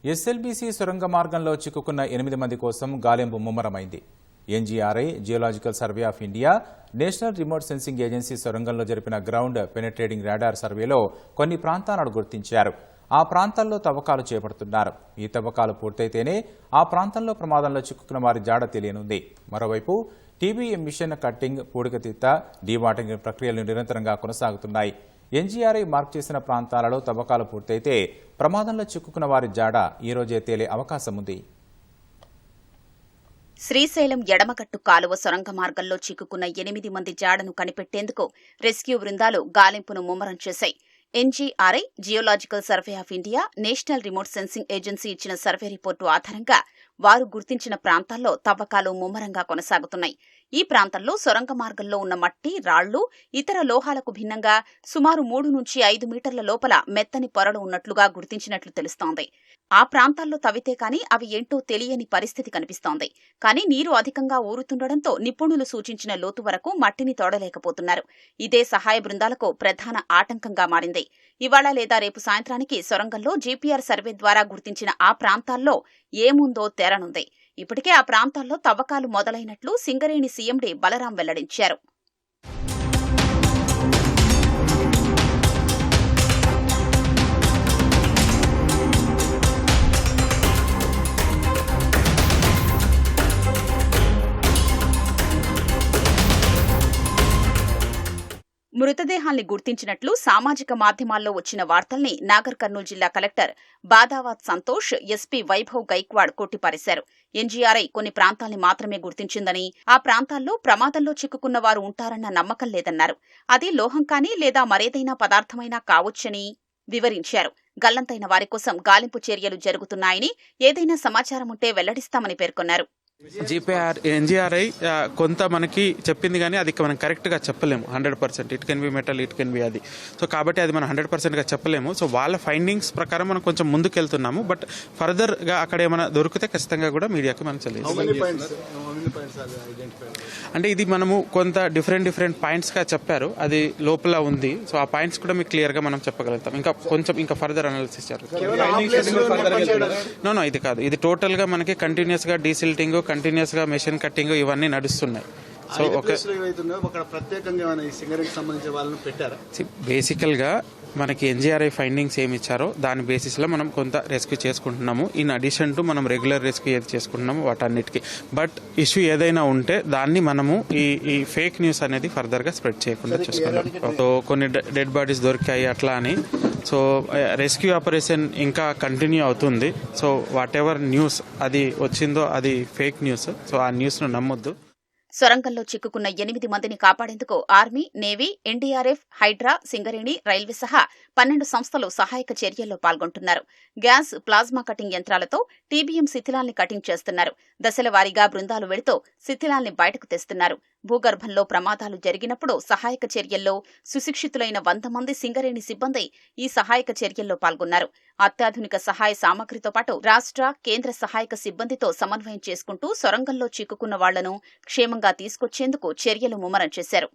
SLBC సొరంగ మార్గంలో చిక్కుకున్న 8 మంది కోసం గాలింపు ముమ్మరమైంది. NGRI, geological survey of India, national remote sensing agency సొరంగంలో జరిపిన గ్రౌండ్ పెనెట్రేటింగ్ రాడార్ సర్వేలో కొన్ని ప్రాంతాలను గుర్తించారు. ఆ ప్రాంతాల్లో తవ్వకాలు చేపడుతున్నారు. ఈ తవ్వకాలు పూర్తయితేనే ఆ ప్రాంతంలో ప్రమాదంలో చిక్కుకున్న వారి జాడ తెలియనుంది. మరోవైపు టీబీఎం మిషన్ కట్టింగ్, పూడికతీత, డీవాటరింగ్ ప్రక్రియలు నిరంతరంగా కొనసాగుతున్నాయి. ఎన్జీఆర్ఐ మార్క్ చేసిన ప్రాంతాలలో తవ్వకాలు పూర్తయితే ప్రమాదంలో చిక్కుకున్న వారి జాడ ఈ రోజే తేలే అవకాశం ఉంది. శ్రీశైలం ఎడమగట్టు కాలువ సొరంగ మార్గంలో చిక్కుకున్న 8 మంది జాడను కనిపెట్టేందుకు రెస్క్యూ బృందాలు గాలింపును ముమ్మరం చేశాయి. NGRI, geological survey of India, national remote sensing agency ఇచ్చిన సర్వే రిపోర్టు ఆధారంగా వారు గుర్తించిన ప్రాంతాల్లో తవ్వకాలు ముమ్మరంగా కొనసాగుతున్నాయి. ఈ ప్రాంతంలో సొరంగ మార్గంలో ఉన్న మట్టి, రాళ్లు, ఇతర లోహాలకు భిన్నంగా సుమారు 3 నుంచి 5 మీటర్ల లోపల మెత్తని పొరలు ఉన్నట్లుగా గుర్తించినట్లు తెలుస్తోంది. ఆ ప్రాంతాల్లో తవ్వితే కానీ అవి ఏంటో తెలియని పరిస్థితి కనిపిస్తోంది. కానీ నీరు అధికంగా ఊరుతుండటంతో నిపుణులు సూచించిన లోతు వరకు మట్టిని తోడలేకపోతున్నారు. ఇదే సహాయ బృందాలకు ప్రధాన ఆటంకంగా మారింది. ఇవాళ లేదా రేపు సాయంత్రానికి సొరంగంలో జీపీఆర్ సర్వే ద్వారా గుర్తించిన ఆ ప్రాంతాల్లో ఏముందో తేరనుంది. ఇప్పటికే ఆ ప్రాంతాల్లో తవ్వకాలు మొదలైనట్లు సింగరేణి సీఎండీ బలరాం వెల్లడించారు. మృతదేహాల్ని గుర్తించినట్లు సామాజిక మాధ్యమాల్లో వచ్చిన వార్తల్ని నాగర్ కర్నూలు జిల్లా కలెక్టర్ బాదావత్ సంతోష్, ఎస్పీ వైభవ్ గైక్వాడ్ కొట్టిపారేశారు. ఎన్జీఆర్ఐ కొన్ని ప్రాంతాల్ని మాత్రమే గుర్తించిందని, ఆ ప్రాంతాల్లో ప్రమాదంలో చిక్కుకున్న వారు ఉంటారన్న నమ్మకం లేదన్నారు. అది లోహం కానీ లేదా మరేదైనా పదార్థమైనా కావచ్చని వివరించారు. గల్లంతైన వారి కోసం గాలింపు చర్యలు జరుగుతున్నాయని, ఏదైనా సమాచారం ఉంటే వెల్లడిస్తామని పేర్కొన్నారు. జీపీఆర్, ఎన్జీఆర్ఐ కొంత మనకి చెప్పింది కానీ అది మనం కరెక్ట్గా చెప్పలేము. 100% it can be metal, it can be అది. సో కాబట్టి అది మనం 100%గా చెప్పలేము. సో వాళ్ళ ఫైండింగ్స్ ప్రకారం మనం కొంచెం ముందుకెళ్తున్నాము. బట్ ఫర్దర్గా అక్కడ ఏమైనా దొరికితే ఖచ్చితంగా కూడా మీడియాకి మనం తెలియజేస్తాం. అంటే ఇది మనము కొంత డిఫరెంట్ పాయింట్స్గా చెప్పారు. అది లోపల ఉంది. సో ఆ పాయింట్స్ కూడా మీకు క్లియర్గా మనం చెప్పగలుగుతాం. ఇంకా ఫర్దర్ అనాలిసిస్ నో ఇది కాదు. ఇది టోటల్గా మనకి కంటిన్యూస్గా డీసిల్టింగ్, కంటిన్యూస్ గా మెషిన్ కట్టింగ్ ఇవన్నీ నడుస్తున్నాయి. సో బేసికల్ గా మనకి ఎన్జీఆర్ఐ ఫైండింగ్స్ ఏమి ఇచ్చారో దాని బేసిస్ లో మనం కొంత రెస్క్యూ చేసుకుంటున్నాము. ఇన్ అడిషన్ టు మనం రెగ్యులర్ రెస్క్యూ ఏది చేసుకుంటున్నాము వాటన్నిటికీ. బట్ ఇష్యూ ఏదైనా ఉంటే దాన్ని మనము ఈ ఫేక్ న్యూస్ అనేది ఫర్దర్ గా స్ప్రెడ్ చేయకుండా చూసుకున్నాం. సో కొన్ని డెడ్ బాడీస్ దొరికాయి అట్లా అని. సో రెస్క్యూ ఆపరేషన్ ఇంకా కంటిన్యూ అవుతుంది. సో వాట్ ఎవర్ న్యూస్ అది వచ్చిందో అది ఫేక్ న్యూస్. సో ఆ న్యూస్ ను నమ్మొద్దు. సొరంగంలో చిక్కుకున్న 8 మందిని కాపాడేందుకు army, navy, NDRF, Hydraa, Singareni, railway సహా 12 సంస్థలు సహాయక చర్యల్లో పాల్గొంటున్నారు. గ్యాస్, ప్లాజ్మా కటింగ్ యంత్రాలతో టీబీఎం శిథిలాల్ని కటింగ్ చేస్తున్నారు. దశల వారీగా బృందాలు వెళుతూ శిథిలాల్ని బయటకు తెస్తున్నారు. భూగర్భంలో ప్రమాదాలు జరిగినప్పుడు సహాయక చర్యల్లో సుశిక్షితులైన 100 మంది సింగరేణి సిబ్బంది ఈ సహాయక చర్యల్లో పాల్గొన్నారు. అత్యాధునిక సహాయ సామగ్రితో పాటు రాష్ట్ర, కేంద్ర సహాయక సిబ్బందితో సమన్వయం చేసుకుంటూ సొరంగంలో చిక్కుకున్న వాళ్లను క్షేమంగా తీసుకొచ్చేందుకు చర్యలు ముమ్మరం చేశారు.